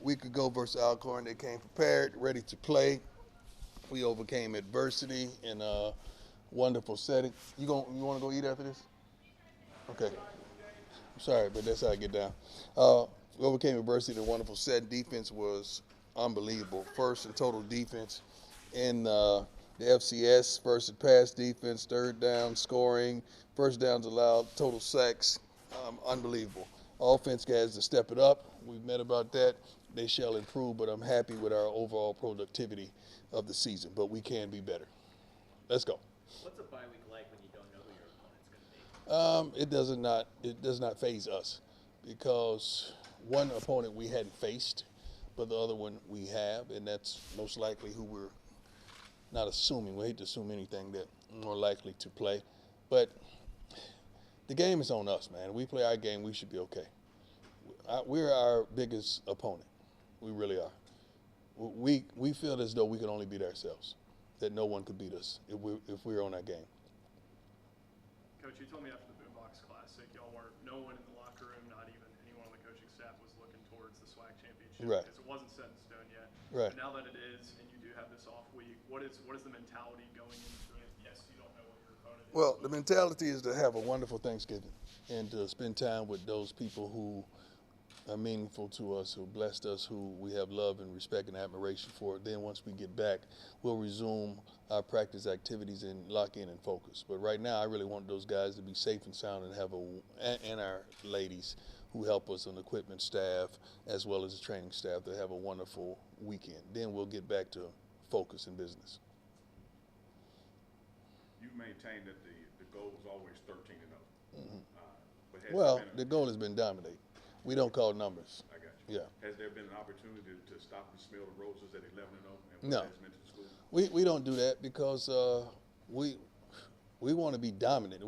week ago versus Alcorn. They came prepared, ready to play. We overcame adversity in a wonderful setting. You want to go eat after this? Okay. I'm sorry, but that's how I get down. We overcame adversity in a wonderful setting. Defense was unbelievable. First in total defense in the FCS, first in pass defense, third down scoring, first downs allowed, total sacks, unbelievable. Offense guys to step it up. We've met about that. They shall improve, but I'm happy with our overall productivity of the season. But we can be better. Let's go. What's a bye week like when you don't know who your opponent's going to be? It does not phase us because one opponent we hadn't faced, but the other one we have, and that's most likely who we're not assuming. We hate to assume anything that more likely to play, but the game is on us, man. We play our game, we should be okay. We're our biggest opponent. We really are. We feel as though we can only beat ourselves, that no one could beat us if we're on our game. Coach, you told me after the Boombox Classic, no one in the locker room, not even anyone on the coaching staff, was looking towards the SWAC championship Right. because it wasn't set in stone yet. Right. But now that it is, and you do have this off week, what is the mentality going into it? Yes, you don't know what your opponent is. Well, the mentality is to have a wonderful Thanksgiving and to spend time with those people who are meaningful to us, who blessed us, who we have love and respect and admiration for. Then once we get back, we'll resume our practice activities and lock in and focus. But right now, I really want those guys to be safe and sound and our ladies who help us on the equipment staff as well as the training staff to have a wonderful weekend. Then we'll get back to focus and business. You maintain that the goal is always 13-0. Mm-hmm. But Well, the goal has been dominate. We don't call numbers. I got you. Yeah. Has there been an opportunity to stop and smell the roses at 11-0 and No. what that's meant to the school? We don't do that because we want to be dominant.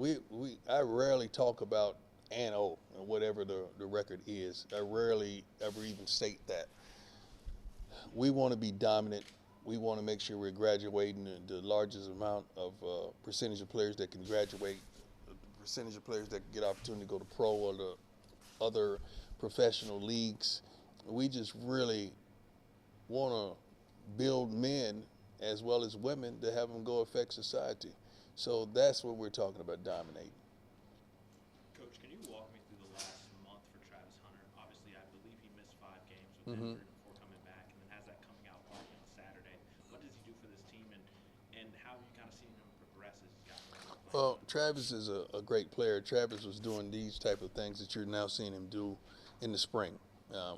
I rarely talk about and or whatever the record is. I rarely ever even state that. We want to be dominant. We want to make sure we're graduating the largest amount of percentage of players that can graduate, the percentage of players that can get opportunity to go to pro or the other professional leagues. We just really want to build men as well as women to have them go affect society. So that's what we're talking about, dominating. Coach, can you walk me through the last month for Travis Hunter? Obviously, I believe he missed 5 games with injury before coming back, and then has that coming out party on Saturday. What does he do for this team, and how have you kind of seen him progress as he's gotten older? Well, Travis is a great player. Travis was doing these type of things that you're now seeing him do in the spring.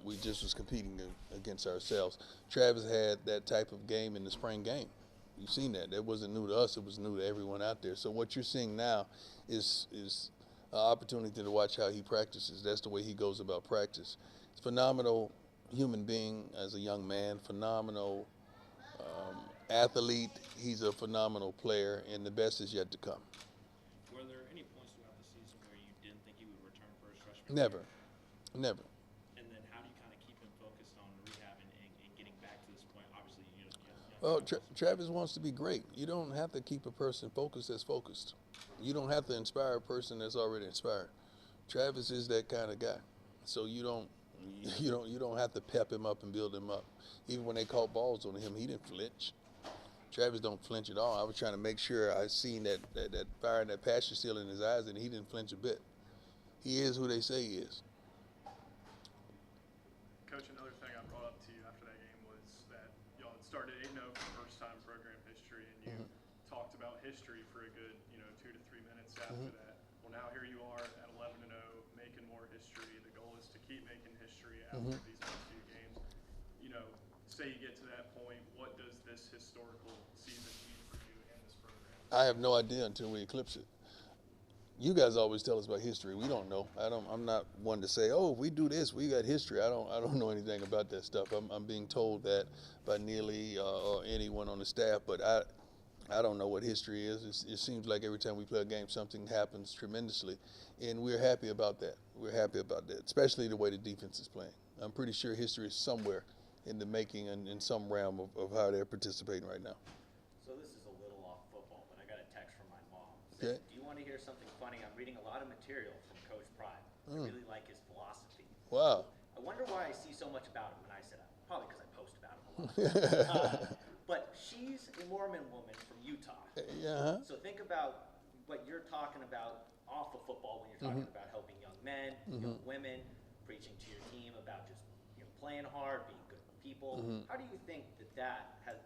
We just was competing against ourselves. Travis had that type of game in the spring game. You've seen that. That wasn't new to us. It was new to everyone out there. So what you're seeing now is an opportunity to watch how he practices. That's the way he goes about practice. He's a phenomenal human being as a young man, phenomenal athlete. He's a phenomenal player, and the best is yet to come. Were there any points throughout the season where you didn't think he would return for his freshman Never. year? Never. And then how do you kind of keep him focused on rehab and getting back to this point? Obviously, Well, Travis wants to be great. You don't have to keep a person focused that's focused. You don't have to inspire a person that's already inspired. Travis is that kind of guy. So you don't have to pep him up and build him up. Even when they caught balls on him, he didn't flinch. Travis don't flinch at all. I was trying to make sure I seen that fire and that passion still in his eyes, and he didn't flinch a bit. He is who they say he is. Coach, another thing I brought up to you after that game was that y'all had started 8-0 for the first time in program history, and you talked about history for a good 2 to 3 minutes after that. Well, now here you are at 11-0, making more history. The goal is to keep making history after these next few games. Say you get to that point, what does this historical season mean for you and this program? I have no idea until we eclipse it. You guys always tell us about history. We don't know. I'm not one to say, oh, if we do this, we got history. I don't know anything about that stuff. I'm being told that by Neely or anyone on the staff, but I don't know what history is. It seems like every time we play a game, something happens tremendously, and we're happy about that. We're happy about that, especially the way the defense is playing. I'm pretty sure history is somewhere in the making and in some realm of how they're participating right now. So this is a little off football, but I got a text from my mom. Okay. Said, do you want to hear something funny? I'm reading a lot of material from Coach Prime. I really like his philosophy. Wow. I wonder why I see so much about him when I sit up. probably because I post about him a lot. But she's a Mormon woman from Utah. Yeah. So think about what you're talking about off of football when you're talking about helping young men, young women, preaching to your team about just playing hard, being good people. How do you think that has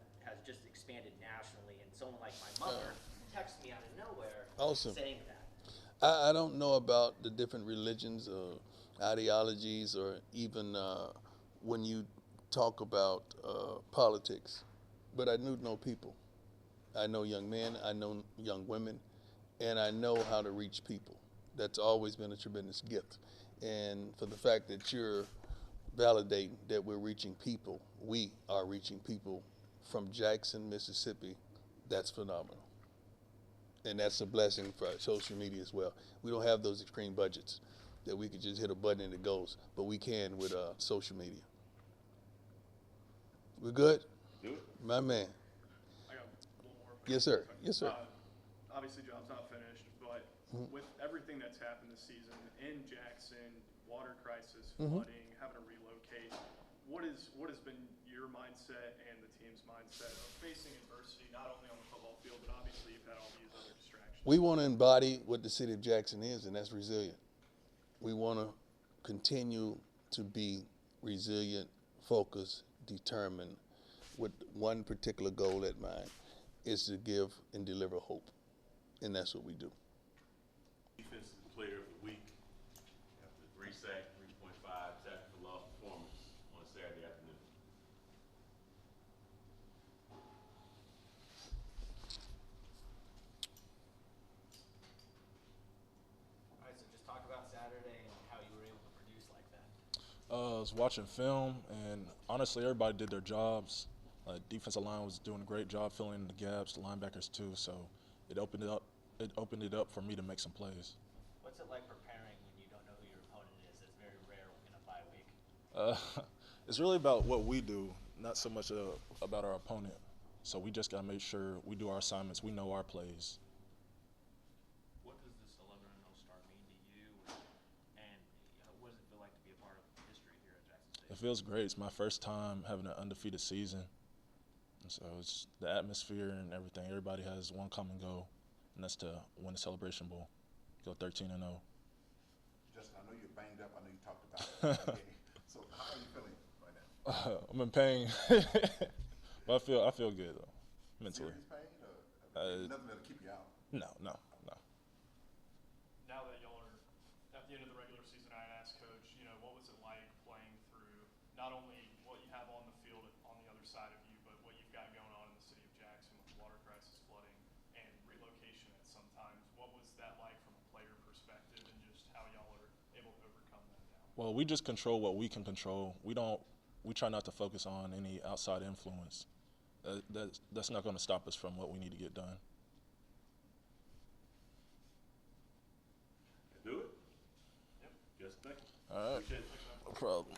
just expanded nationally? And someone like my mother texts me out of nowhere saying that. I don't know about the different religions or ideologies or even when you talk about politics, but I do know people. I know young men, I know young women, and I know how to reach people. That's always been a tremendous gift. And for the fact that you're validating that we're reaching people, we are reaching people from Jackson, Mississippi, that's phenomenal. And that's a blessing for our social media as well. We don't have those extreme budgets that we could just hit a button and it goes, but we can with social media. We're good? Do it. My man. I got one more. Yes, sir. Yes, sir. Obviously, job's not finished, but with everything that's happened this season in Jackson, water crisis, flooding, having to relocate, what has been your mindset and the team's mindset of facing adversity, not only on the football field, but obviously you've had all these other distractions? We want to embody what the city of Jackson is, and that's resilient. We want to continue to be resilient, focused, determined, with one particular goal at mind, is to give and deliver hope. And that's what we do. Defensive player of the week after 3 sacks, 3.5 tackle for loss performance on Saturday afternoon. All right, so just talk about Saturday and how you were able to produce like that. I was watching film, and honestly, everybody did their jobs. Defensive line was doing a great job filling in the gaps, the linebackers too. So it opened it up. It opened it up for me to make some plays. What's it like preparing when you don't know who your opponent is? It's very rare in a bye week. It's really about what we do, not so much about our opponent. So we just gotta make sure we do our assignments. We know our plays. What does this 11-0 start mean to you, and what does it feel like to be a part of history here at Jackson State? It feels great. It's my first time having an undefeated season. And so it's the atmosphere and everything. Everybody has one common goal, and that's to win the Celebration Bowl, go 13-0. Justin, I know you're banged up. I know you talked about it. So how are you feeling right now? I'm in pain, but I feel good though, mentally. Serious pain or nothing that'll keep you out? No. Now that y'all are at the end of the regular season, I asked Coach, what was it like playing through not only what you have on the field on the other side of you, but what you've got going on in the city of Jackson with water crisis, flooding, and relocation at some times. What was that like from a player perspective, and just how y'all are able to overcome that now? Well, we just control what we can control. We try not to focus on any outside influence. That's not going to stop us from what we need to get done. Do it. Yep. Yes, thank you. All right. Appreciate it. No problem.